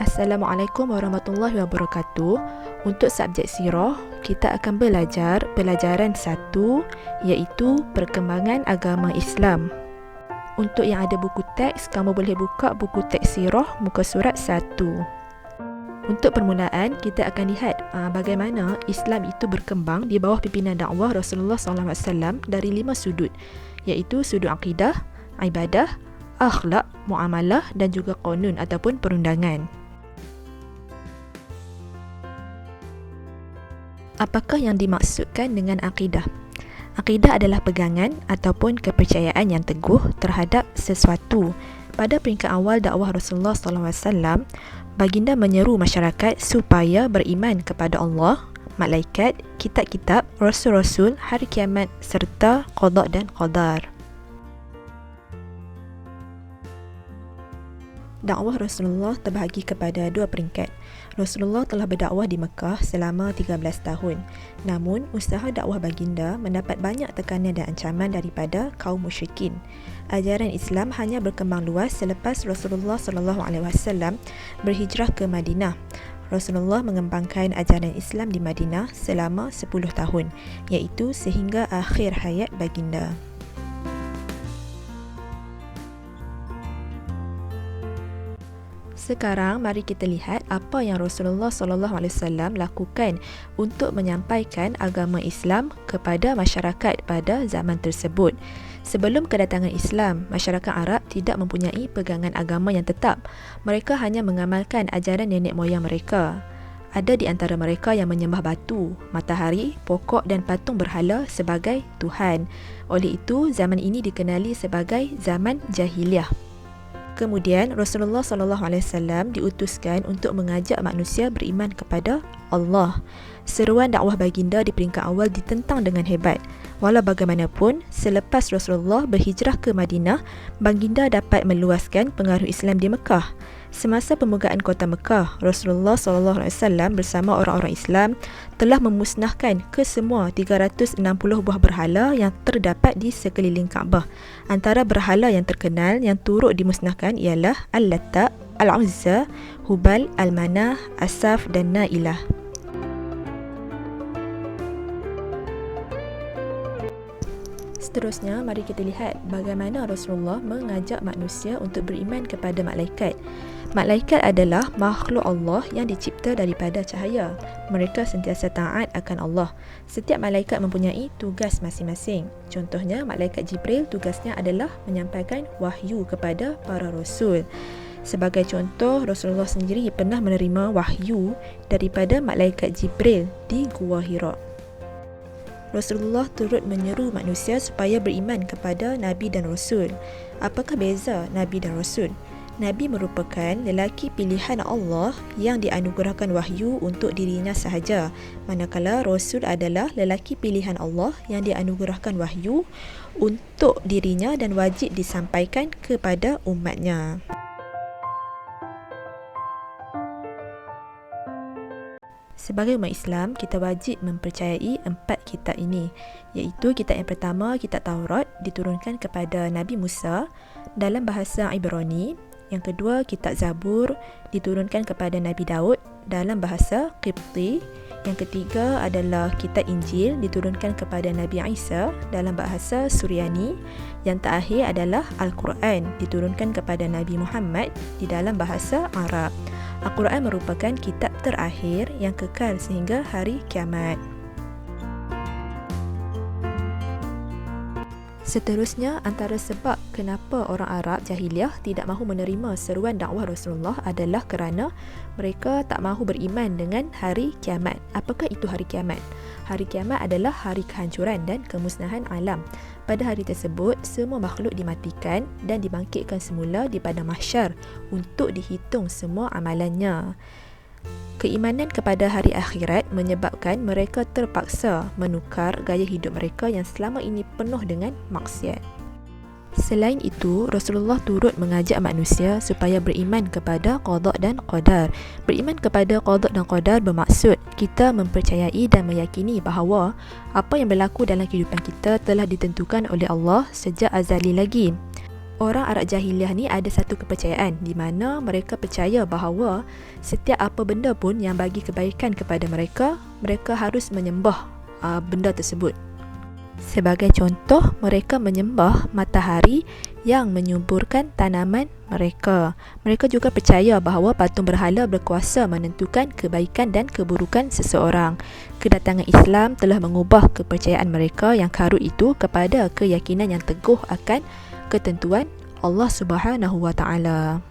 Assalamualaikum warahmatullahi wabarakatuh. Untuk subjek sirah, kita akan belajar pelajaran 1 iaitu perkembangan agama Islam. Untuk yang ada buku teks, kamu boleh buka buku teks sirah muka surat 1. Untuk permulaan, kita akan lihat bagaimana Islam itu berkembang di bawah pimpinan dakwah Rasulullah SAW dari 5 sudut, iaitu sudut akidah, ibadah, akhlak, muamalah dan juga qanun ataupun perundangan. Apakah yang dimaksudkan dengan akidah? Akidah adalah pegangan ataupun kepercayaan yang teguh terhadap sesuatu. Pada peringkat awal dakwah Rasulullah SAW, baginda menyeru masyarakat supaya beriman kepada Allah, malaikat, kitab-kitab, rasul-rasul, hari kiamat serta qada dan qadar. Dakwah Rasulullah terbahagi kepada 2 peringkat. Rasulullah telah berdakwah di Mekah selama 13 tahun. Namun, usaha dakwah baginda mendapat banyak tekanan dan ancaman daripada kaum musyrikin. Ajaran Islam hanya berkembang luas selepas Rasulullah SAW berhijrah ke Madinah. Rasulullah mengembangkan ajaran Islam di Madinah selama 10 tahun, iaitu sehingga akhir hayat baginda. Sekarang mari kita lihat apa yang Rasulullah SAW lakukan untuk menyampaikan agama Islam kepada masyarakat pada zaman tersebut. Sebelum kedatangan Islam, masyarakat Arab tidak mempunyai pegangan agama yang tetap. Mereka hanya mengamalkan ajaran nenek moyang mereka. Ada di antara mereka yang menyembah batu, matahari, pokok dan patung berhala sebagai Tuhan. Oleh itu, zaman ini dikenali sebagai zaman jahiliah. Kemudian Rasulullah SAW diutuskan untuk mengajak manusia beriman kepada Allah. Seruan dakwah baginda di peringkat awal ditentang dengan hebat. Walau bagaimanapun, selepas Rasulullah berhijrah ke Madinah, baginda dapat meluaskan pengaruh Islam di Mekah. Semasa pembukaan kota Mekah, Rasulullah SAW bersama orang-orang Islam telah memusnahkan kesemua 360 buah berhala yang terdapat di sekeliling Kaabah. Antara berhala yang terkenal yang turut dimusnahkan ialah Al-Latta, Al-Uzza, Hubal, Al-Manah, Asaf dan Nailah. Seterusnya, mari kita lihat bagaimana Rasulullah mengajak manusia untuk beriman kepada malaikat. Malaikat adalah makhluk Allah yang dicipta daripada cahaya. Mereka sentiasa taat akan Allah. Setiap malaikat mempunyai tugas masing-masing. Contohnya, malaikat Jibril tugasnya adalah menyampaikan wahyu kepada para rasul. Sebagai contoh, Rasulullah sendiri pernah menerima wahyu daripada malaikat Jibril di Gua Hira. Rasulullah turut menyeru manusia supaya beriman kepada Nabi dan Rasul. Apakah beza Nabi dan Rasul? Nabi merupakan lelaki pilihan Allah yang dianugerahkan wahyu untuk dirinya sahaja, manakala Rasul adalah lelaki pilihan Allah yang dianugerahkan wahyu untuk dirinya dan wajib disampaikan kepada umatnya. Sebagai umat Islam, kita wajib mempercayai 4 kitab ini, iaitu kitab yang pertama, kitab Taurat, diturunkan kepada Nabi Musa dalam bahasa Ibrani. Yang kedua, kitab Zabur, diturunkan kepada Nabi Daud dalam bahasa Qibti. Yang ketiga adalah kitab Injil, diturunkan kepada Nabi Isa dalam bahasa Suryani. Yang terakhir adalah Al-Quran, diturunkan kepada Nabi Muhammad di dalam bahasa Arab. Al-Quran merupakan kitab terakhir yang kekal sehingga hari kiamat. Seterusnya, antara sebab kenapa orang Arab jahiliah tidak mahu menerima seruan dakwah Rasulullah adalah kerana mereka tak mahu beriman dengan hari kiamat. Apakah itu hari kiamat? Hari kiamat adalah hari kehancuran dan kemusnahan alam. Pada hari tersebut, semua makhluk dimatikan dan dibangkitkan semula di padang mahsyar untuk dihitung semua amalannya. Keimanan kepada hari akhirat menyebabkan mereka terpaksa menukar gaya hidup mereka yang selama ini penuh dengan maksiat. Selain itu, Rasulullah turut mengajak manusia supaya beriman kepada qada dan qadar. Beriman kepada qada dan qadar bermaksud kita mempercayai dan meyakini bahawa apa yang berlaku dalam kehidupan kita telah ditentukan oleh Allah sejak azali lagi. Orang Arab Jahiliah ni ada satu kepercayaan di mana mereka percaya bahawa setiap apa benda pun yang bagi kebaikan kepada mereka, mereka harus menyembah benda tersebut. Sebagai contoh, mereka menyembah matahari yang menyuburkan tanaman mereka. Mereka juga percaya bahawa patung berhala berkuasa menentukan kebaikan dan keburukan seseorang. Kedatangan Islam telah mengubah kepercayaan mereka yang karut itu kepada keyakinan yang teguh akan ketentuan Allah Subhanahu wa taala.